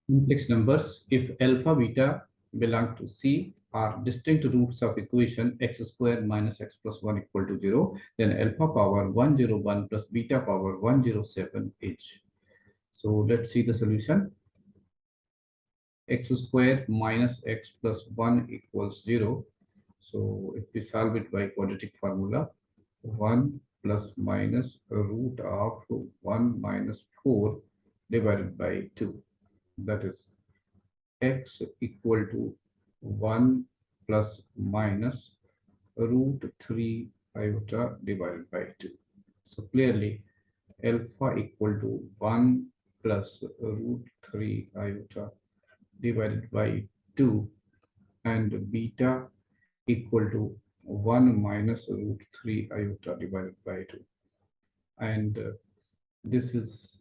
Complex numbers, if alpha beta belong to C are distinct roots of equation x square minus x plus 1 equal to 0, then alpha power 101 plus beta power 107 is. So let's see the solution. X square minus x plus 1 equals 0. So if we solve it by quadratic formula, 1 plus minus root of 1 minus 4 divided by 2. That is x equal to 1 plus minus root 3 iota divided by 2. So clearly alpha equal to 1 plus root 3 iota divided by 2 and beta equal to 1 minus root 3 iota divided by 2. And this is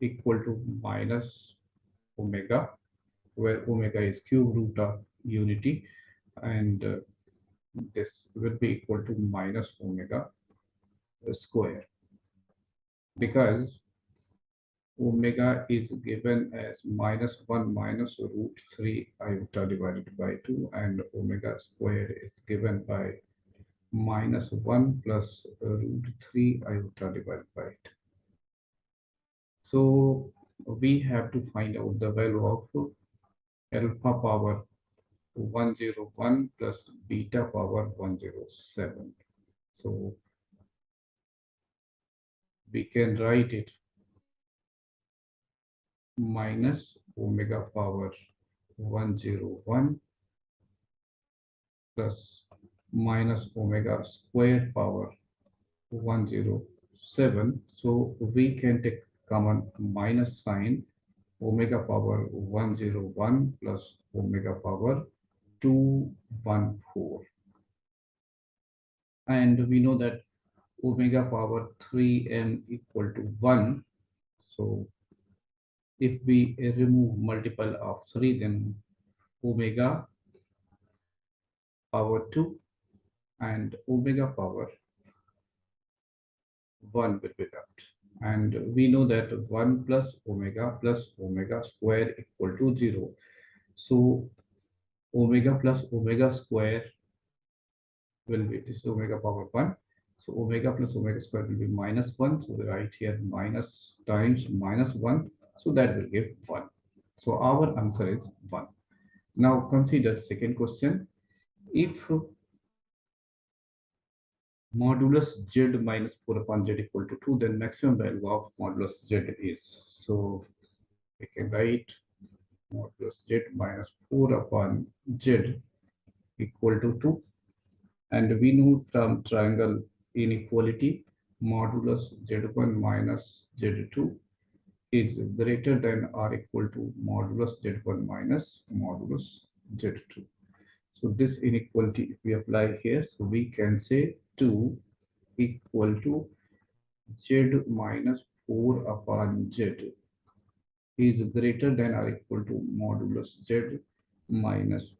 equal to minus omega, where omega is cube root of unity, and this will be equal to minus omega square, because omega is given as minus 1 minus root 3 iota divided by 2, and omega square is given by minus 1 plus root 3 iota divided by 2. So we have to find out the value of alpha power 101 plus beta power 107. So we can write it minus omega power 101 plus minus omega square power 107. So we can take common minus sign, omega power 101 plus omega power 214. And we know that omega power 3m equal to 1. So if we remove multiple of 3, then omega power 2 and omega power 1 will be left. And we know that 1 plus omega square equal to 0. So omega plus omega square will be, this is omega power 1. So omega plus omega square will be minus 1. So we write here minus times minus 1. So that will give 1. So our answer is 1. Now consider second question. If modulus z minus 4 upon z equal to 2, then maximum value of modulus z is. So we can write modulus z minus 4 upon z equal to 2. And we know from triangle inequality, modulus z1 minus z2 is greater than or equal to modulus z1 minus modulus z2. So this inequality, if we apply here, so we can say 2 equal to z minus 4 upon z is greater than or equal to modulus z minus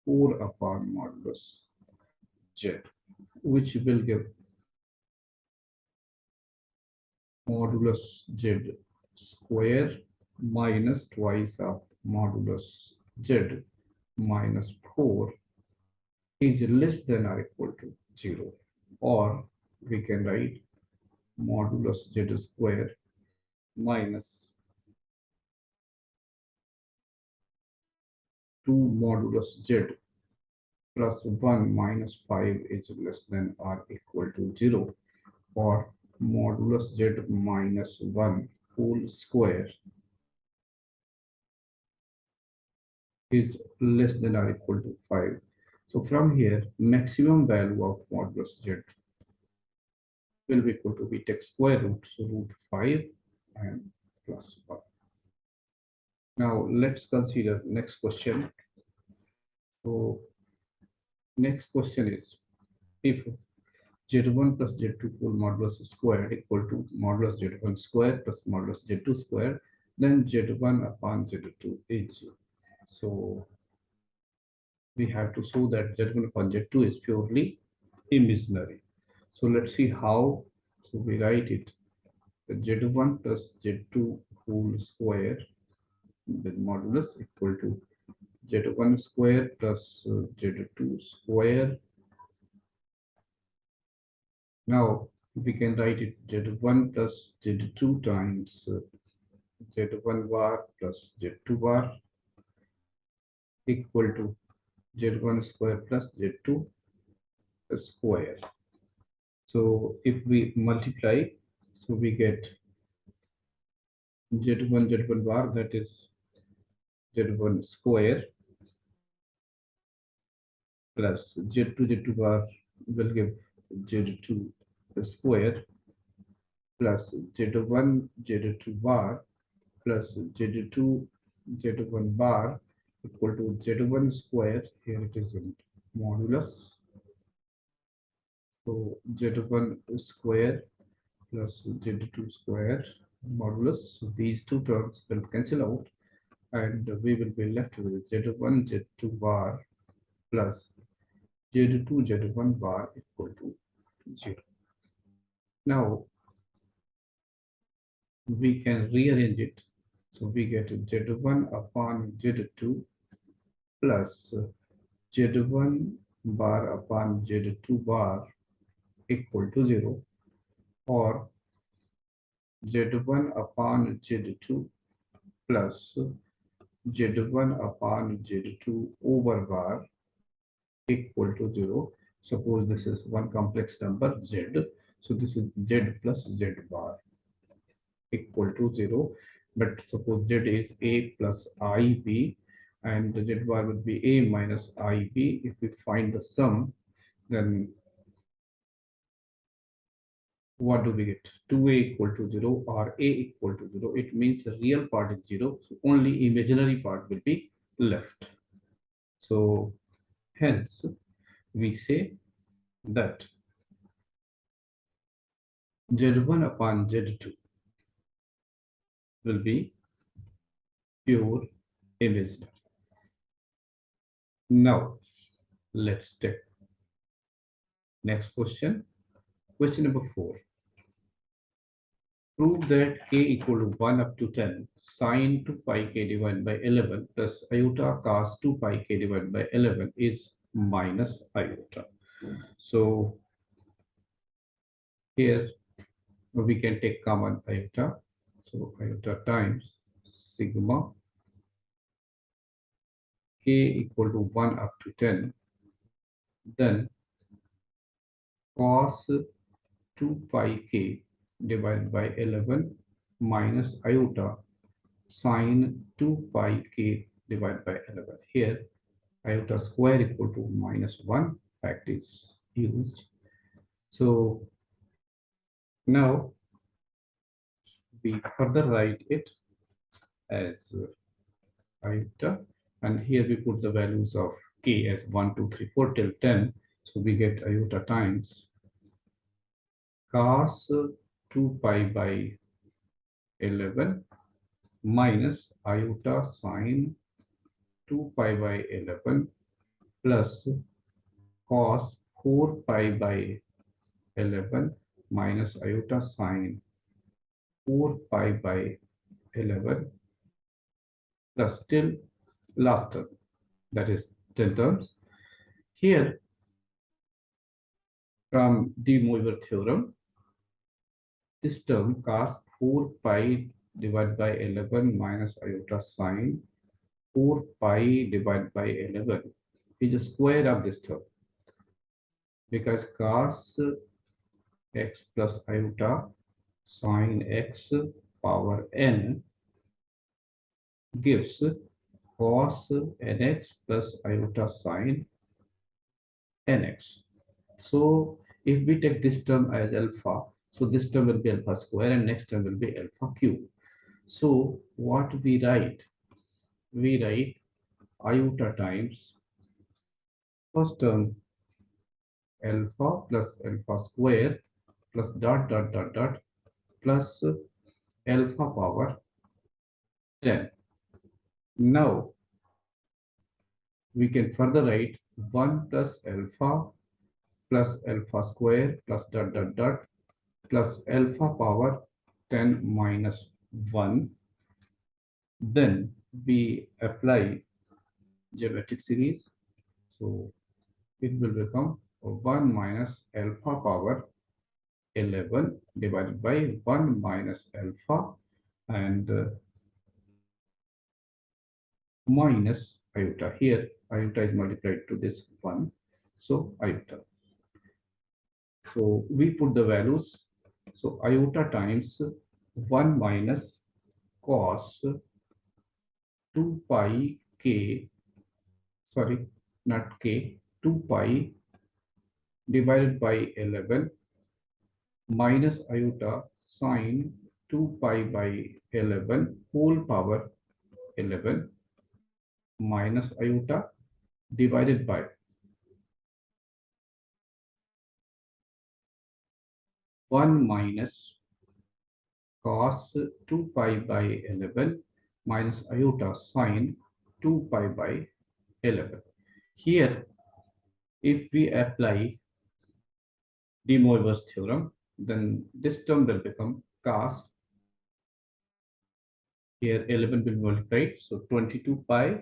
4 upon modulus z, which will give modulus z square minus twice of modulus z minus 4 is less than or equal to 0. Or we can write modulus z square minus 2 modulus z plus 1 minus 5 is less than or equal to 0. Or modulus z minus 1 whole square is less than or equal to 5. So from here, maximum value of modulus z will be equal to, we take square root, so root 5 and plus 1. Now let's consider next question. So next question is, if z1 plus z2 whole modulus squared equal to modulus z1 square plus modulus z2 square, then z1 upon z2 is 0. So we have to show that z1 upon z2 is purely imaginary. So let's see how. So we write it z1 plus z2 whole square then modulus equal to z1 square plus z2 square. Now we can write it z1 plus z2 times z1 bar plus z2 bar equal to z1 square plus z2 square. So if we multiply, so we get z1 bar, that is z1 square plus z2 bar will give z2 square plus z2 bar plus z1 bar equal to z1 square. Here it is in modulus. So z1 square plus z2 square modulus. So these two terms will cancel out and we will be left with z1 z2 bar plus z2 z1 bar equal to 0. Now we can rearrange it. So we get z1 upon z2 plus z1 bar upon z2 bar equal to 0, or z1 upon z2 plus z1 upon z2 over bar equal to 0. Suppose this is one complex number z, so this is z plus z bar equal to 0. But suppose z is a plus ib and the z bar would be a minus ib. If we find the sum, then what do we get? 2a equal to 0 or a equal to 0. It means the real part is 0, so only imaginary part will be left. So hence we say that z1 upon z2 will be pure imaginary. Now let's take next question. Question number 4. Prove that k equal to 1 up to 10 sine 2 pi k divided by 11 plus iota cos 2 pi k divided by 11 is minus iota. So here we can take common iota. So iota times sigma k equal to 1 up to 10, then cos 2 pi k divided by 11 minus iota sine 2 pi k divided by 11. Here iota square equal to minus 1 fact is used. So now we further write it as iota, and here we put the values of k as 1, 2, 3, 4 till 10. So we get iota times cos 2 pi by 11 minus iota sine 2 pi by 11 plus cos 4 pi by 11 minus iota sine 4 pi by 11 plus till last term, that is 10 terms. Here from de Moivre theorem, this term cos 4 pi divided by 11 minus iota sine 4 pi divided by 11 is the square of this term, because cos x plus iota sine x power n gives cos nx plus iota sine nx. So if we take this term as alpha, so this term will be alpha square and next term will be alpha cube. So what we write? We write iota times first term alpha plus alpha square plus dot dot dot dot plus alpha power 10. Now we can further write 1 plus alpha square plus dot dot dot plus alpha power 10 minus 1. Then we apply geometric series, so it will become 1 minus alpha power 11 divided by 1 minus alpha and minus iota. Here iota is multiplied to this 1, so iota. So we put the values. So iota times 1 minus cos 2 pi k, sorry, not k, 2 pi divided by 11 minus iota sine 2 pi by 11 whole power 11 minus iota divided by 1 minus cos 2 pi by 11 minus iota sine 2 pi by 11. Here, if we apply de Moivre's theorem, then this term will become cos. Here 11 will be multiplied, so 22 pi.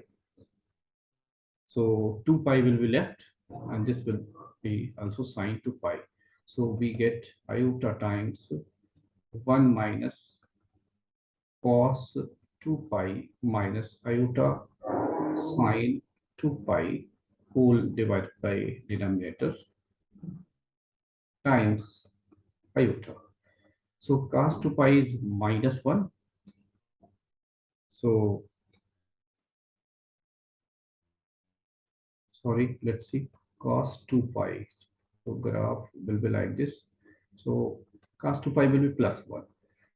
So 2 pi will be left, and this will be also sine 2 pi. So we get iota times 1 minus cos 2 pi minus iota sine 2 pi whole divided by denominator times iota. So cos 2 pi is minus 1. So, sorry, let's see, cos 2 pi. So graph will be like this. So cos 2 pi will be plus 1.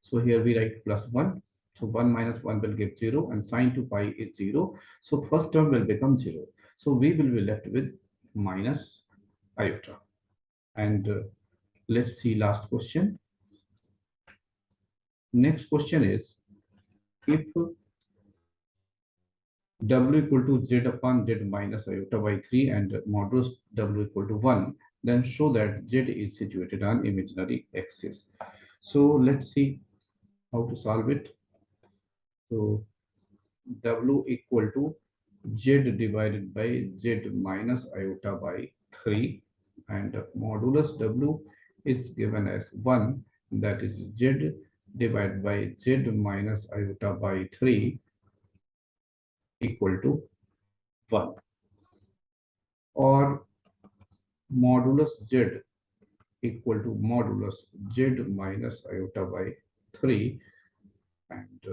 So here we write plus 1. So 1 minus 1 will give 0 and sine 2 pi is 0. So first term will become 0. So we will be left with minus iota. And let's see last question. Next question is, if w equal to z upon z minus iota by 3 and modulus w equal to 1, then show that z is situated on imaginary axis. So let's see how to solve it. So w equal to z divided by z minus iota by 3 and modulus w is given as 1, that is z divided by z minus iota by 3 equal to 1, or modulus z equal to modulus z minus iota by 3 and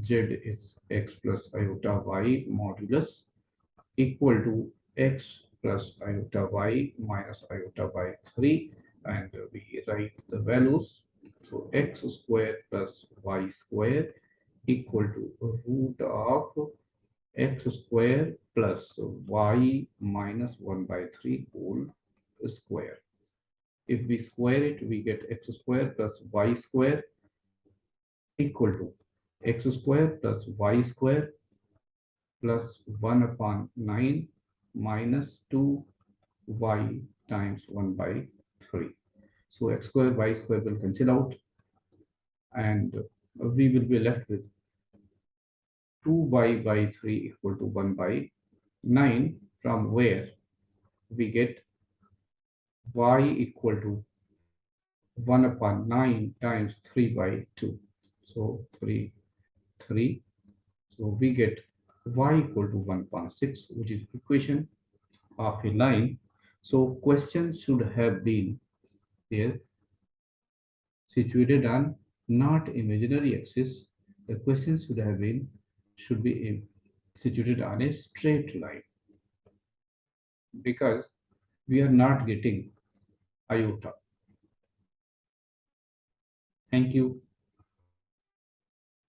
z is x plus iota y modulus equal to x plus iota y minus iota by 3, and we write the values. So x square plus y square equal to root of x square plus y minus 1 by 3 whole square. If we square it, we get x square plus y square equal to x square plus y square plus 1 upon 9 minus 2y times 1 by 3. So x square, y square will cancel out, and we will be left with 2y by 3 equal to 1 by 9, from where we get y equal to 1 upon 9 times 3 by 2. So 3, 3. So we get y equal to 1.6, which is equation of a line. So question should have been here situated on not imaginary axis. The question should be situated on a straight line, because we are not getting iota. Thank you.